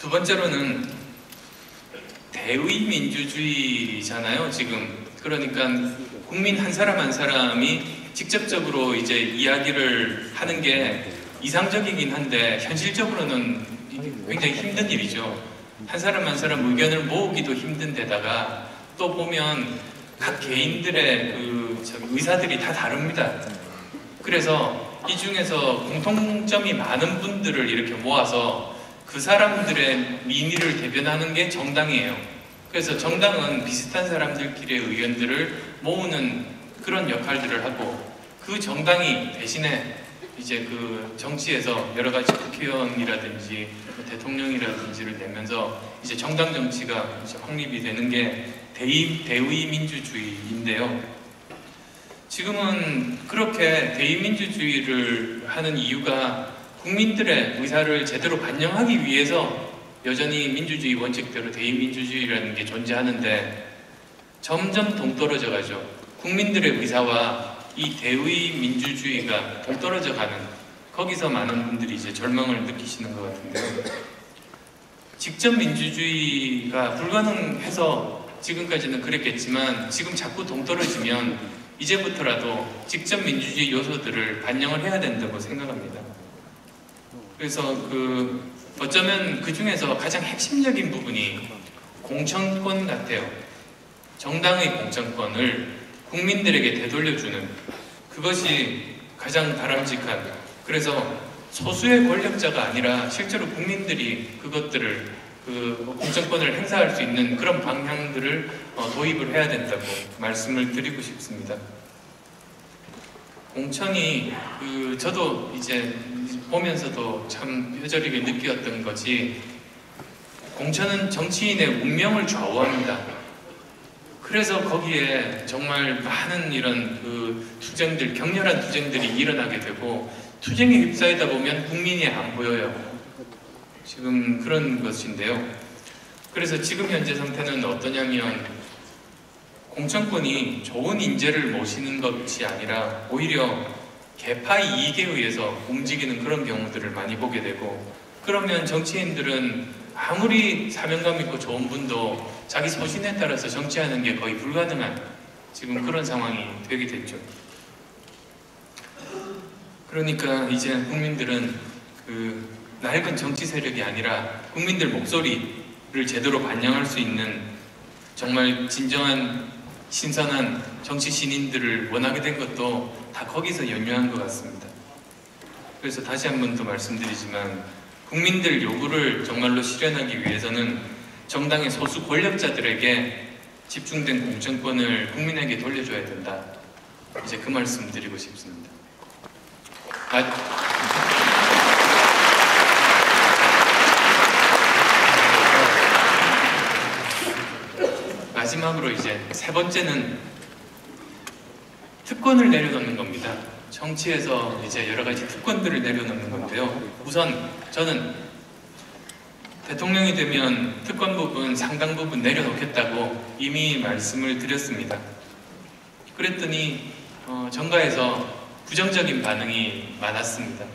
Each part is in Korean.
두 번째로는 대의 민주주의잖아요, 지금. 그러니까 국민 한 사람 한 사람이 직접적으로 이제 이야기를 하는 게 이상적이긴 한데 현실적으로는 굉장히 힘든 일이죠. 한 사람 한 사람 의견을 모으기도 힘든 데다가 또 보면 각 개인들의 의사들이 다 다릅니다. 그래서 이 중에서 공통점이 많은 분들을 이렇게 모아서 그 사람들의 민의를 대변하는 게 정당이에요. 그래서 정당은 비슷한 사람들끼리의 의견들을 모으는 그런 역할들을 하고, 그 정당이 대신에 이제 그 정치에서 여러 가지 국회의원이라든지 대통령이라든지를 내면서 이제 정당 정치가 이제 확립이 되는 게 대의 민주주의인데요. 지금은 그렇게 대의 민주주의를 하는 이유가 국민들의 의사를 제대로 반영하기 위해서 여전히 민주주의 원칙대로 대의 민주주의라는 게 존재하는데 점점 동떨어져 가죠. 국민들의 의사와 이 대의 민주주의가 동떨어져 가는, 거기서 많은 분들이 이제 절망을 느끼시는 것 같은데요. 직접 민주주의가 불가능해서 지금까지는 그랬겠지만 지금 자꾸 동떨어지면 이제부터라도 직접 민주주의 요소들을 반영을 해야 된다고 생각합니다. 그래서 어쩌면 그 중에서 가장 핵심적인 부분이 공천권 같아요. 정당의 공천권을 국민들에게 되돌려주는, 그것이 가장 바람직한, 그래서 소수의 권력자가 아니라 실제로 국민들이 그것들을 공천권을 행사할 수 있는 그런 방향들을 도입을 해야 된다고 말씀을 드리고 싶습니다. 공천이 저도 이제 보면서도 참 뼈저리게 느꼈던 것이, 공천은 정치인의 운명을 좌우합니다. 그래서 거기에 정말 많은 이런 투쟁들, 격렬한 투쟁들이 일어나게 되고, 투쟁에 휩싸이다 보면 국민이 안 보여요. 지금 그런 것인데요. 그래서 지금 현재 상태는 어떠냐면 공천권이 좋은 인재를 모시는 것이 아니라 오히려 계파 이익에 의해서 움직이는 그런 경우들을 많이 보게 되고, 그러면 정치인들은 아무리 사명감 있고 좋은 분도 자기 소신에 따라서 정치하는 게 거의 불가능한 지금 그런 상황이 되게 됐죠. 그러니까 이제 국민들은 낡은 정치 세력이 아니라 국민들 목소리를 제대로 반영할 수 있는 정말 진정한 신선한 정치 신인들을 원하게 된 것도 다 거기서 연유한 것 같습니다. 그래서 다시 한 번 더 말씀드리지만 국민들 요구를 정말로 실현하기 위해서는 정당의 소수 권력자들에게 집중된 공천권을 국민에게 돌려줘야 된다. 이제 그 말씀 드리고 싶습니다. 마지막으로 이제 세 번째는 특권을 내려놓는 겁니다. 정치에서 이제 여러 가지 특권들을 내려놓는 건데요. 우선 저는 대통령이 되면 특권 부분 상당 부분 내려놓겠다고 이미 말씀을 드렸습니다. 그랬더니 정가에서 부정적인 반응이 많았습니다.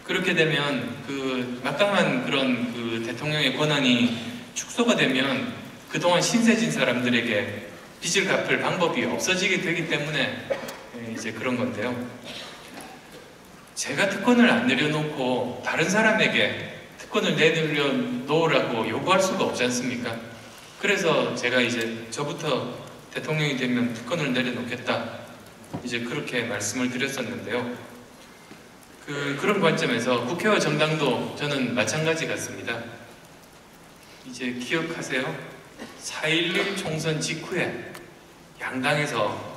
그렇게 되면 막강한 그런 대통령의 권한이 축소가 되면 그동안 신세진 사람들에게 빚을 갚을 방법이 없어지게 되기 때문에 이제 그런 건데요. 제가 특권을 안 내려놓고 다른 사람에게 특권을 내려놓으라고 요구할 수가 없지 않습니까? 그래서 제가 이제 저부터 대통령이 되면 특권을 내려놓겠다, 이제 그렇게 말씀을 드렸었는데요. 그런 관점에서 국회와 정당도 저는 마찬가지 같습니다. 이제 기억하세요? 4.11 총선 직후에 양당에서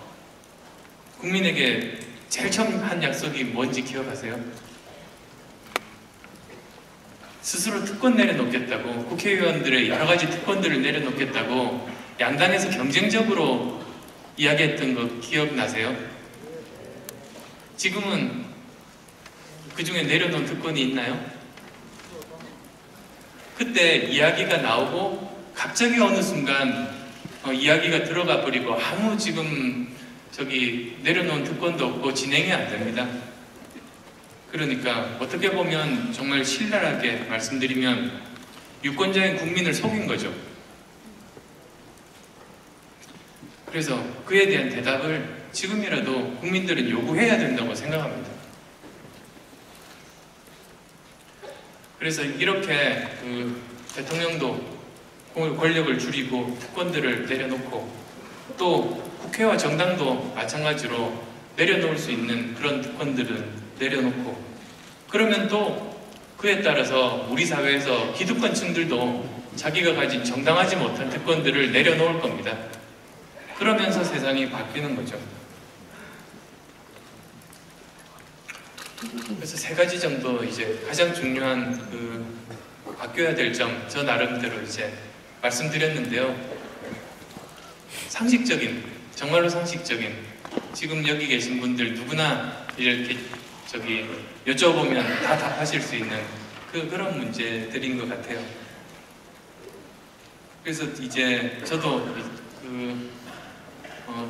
국민에게 제일 처음 한 약속이 뭔지 기억하세요? 스스로 특권 내려놓겠다고, 국회의원들의 여러 가지 특권들을 내려놓겠다고 양당에서 경쟁적으로 이야기했던 거 기억나세요? 지금은 그 중에 내려놓은 특권이 있나요? 그때 이야기가 나오고 갑자기 어느 순간 이야기가 들어가 버리고 아무 지금 내려놓은 특권도 없고 진행이 안 됩니다. 그러니까 어떻게 보면 정말 신랄하게 말씀드리면 유권자인 국민을 속인 거죠. 그래서 그에 대한 대답을 지금이라도 국민들은 요구해야 된다고 생각합니다. 그래서 이렇게 대통령도 권력을 줄이고 특권들을 내려놓고 또 국회와 정당도 마찬가지로 내려놓을 수 있는 그런 특권들은 내려놓고 그러면 또 그에 따라서 우리 사회에서 기득권층들도 자기가 가진 정당하지 못한 특권들을 내려놓을 겁니다. 그러면서 세상이 바뀌는 거죠. 그래서 세 가지 정도 이제 가장 중요한 바뀌어야 될 점 저 나름대로 이제 말씀드렸는데요. 상식적인, 정말로 상식적인, 지금 여기 계신 분들 누구나 이렇게 여쭤보면 다 답하실 수 있는 그런 문제들인 것 같아요. 그래서 이제 저도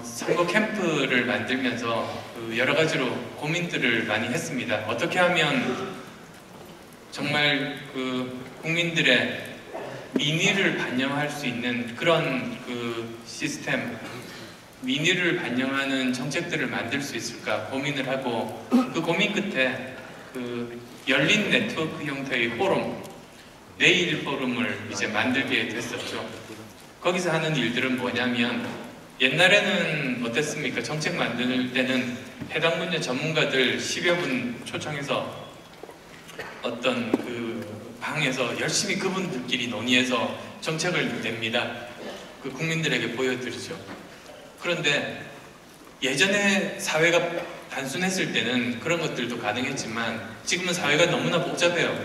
선거 캠프를 만들면서 여러 가지로 고민들을 많이 했습니다. 어떻게 하면 정말 국민들의 민의를 반영할 수 있는 그런 시스템, 민의를 반영하는 정책들을 만들 수 있을까 고민을 하고 그 고민 끝에 열린 네트워크 형태의 포럼, 내일 포럼을 이제 만들게 됐었죠. 거기서 하는 일들은 뭐냐면 옛날에는 어땠습니까? 정책 만들 때는 해당 분야 전문가들 10여 분 초청해서 어떤 방에서 열심히 그분들끼리 논의해서 정책을 냅니다. 국민들에게 보여드리죠. 그런데 예전에 사회가 단순했을 때는 그런 것들도 가능했지만 지금은 사회가 너무나 복잡해요.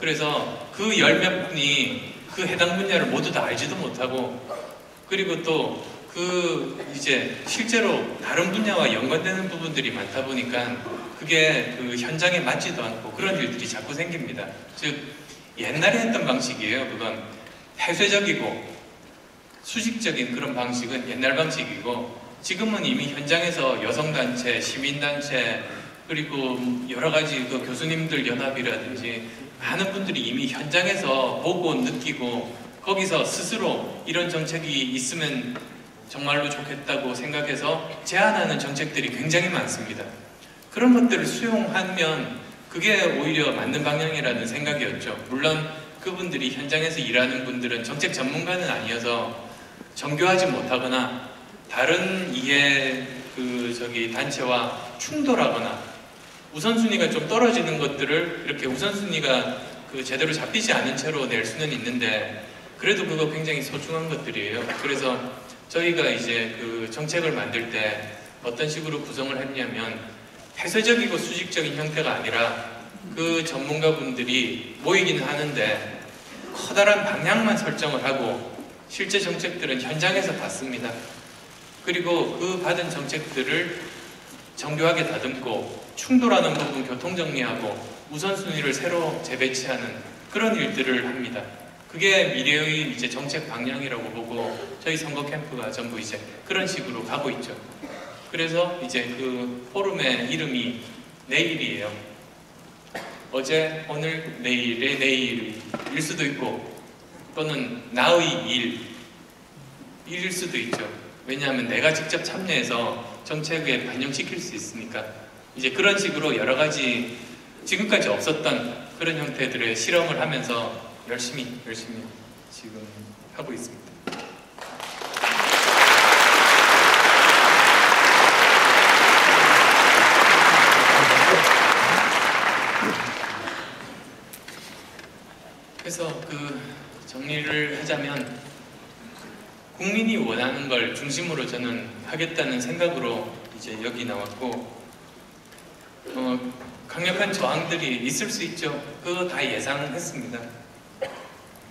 그래서 그 열 몇 분이 그 해당 분야를 모두 다 알지도 못하고 그리고 또 이제 실제로 다른 분야와 연관되는 부분들이 많다 보니까 그게 현장에 맞지도 않고 그런 일들이 자꾸 생깁니다. 즉 옛날에 했던 방식이에요. 그건 폐쇄적이고 수직적인 그런 방식은 옛날 방식이고 지금은 이미 현장에서 여성단체, 시민단체 그리고 여러 가지 교수님들 연합이라든지 많은 분들이 이미 현장에서 보고 느끼고 거기서 스스로 이런 정책이 있으면 정말로 좋겠다고 생각해서 제안하는 정책들이 굉장히 많습니다. 그런 것들을 수용하면 그게 오히려 맞는 방향이라는 생각이었죠. 물론 그분들이 현장에서 일하는 분들은 정책 전문가는 아니어서 정교하지 못하거나 다른 이해 단체와 충돌하거나 우선순위가 좀 떨어지는 것들을 이렇게 우선순위가 제대로 잡히지 않은 채로 낼 수는 있는데 그래도 그거 굉장히 소중한 것들이에요. 그래서 저희가 이제 정책을 만들 때 어떤 식으로 구성을 했냐면 폐쇄적이고 수직적인 형태가 아니라 그 전문가분들이 모이기는 하는데 커다란 방향만 설정을 하고 실제 정책들은 현장에서 받습니다. 그리고 그 받은 정책들을 정교하게 다듬고 충돌하는 부분 교통정리하고 우선순위를 새로 재배치하는 그런 일들을 합니다. 그게 미래의 이제 정책 방향이라고 보고 저희 선거 캠프가 전부 이제 그런 식으로 가고 있죠. 그래서 이제 포럼의 이름이 내일이에요. 어제, 오늘, 내일의 내일일 수도 있고 또는 나의 일일 수도 있죠. 왜냐하면 내가 직접 참여해서 정책에 반영시킬 수 있으니까 이제 그런 식으로 여러 가지 지금까지 없었던 그런 형태들의 실험을 하면서 열심히 지금 하고 있습니다. 그래서 정리를 하자면 국민이 원하는 걸 중심으로 저는 하겠다는 생각으로 이제 여기 나왔고 강력한 저항들이 있을 수 있죠. 그거 다 예상했습니다.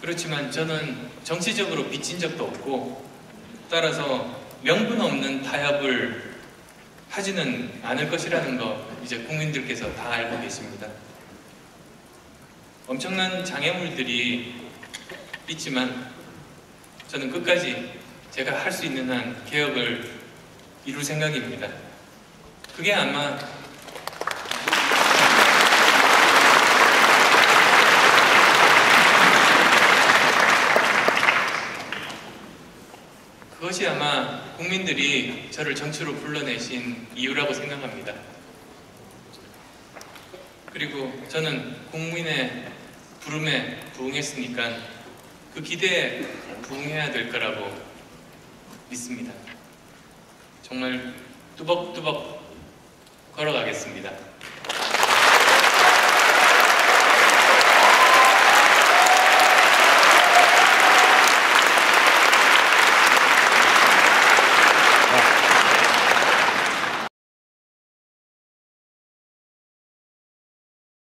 그렇지만 저는 정치적으로 빚진 적도 없고 따라서 명분 없는 타협을 하지는 않을 것이라는 거 이제 국민들께서 다 알고 계십니다. 엄청난 장애물들이 있지만 저는 끝까지 제가 할 수 있는 한 개혁을 이룰 생각입니다. 그게 아마 그것이 아마 국민들이 저를 정치로 불러내신 이유라고 생각합니다. 그리고 저는 국민의 부름에 부응했으니까 그 기대에 부응해야 될 거라고 믿습니다. 정말 뚜벅뚜벅 걸어가겠습니다.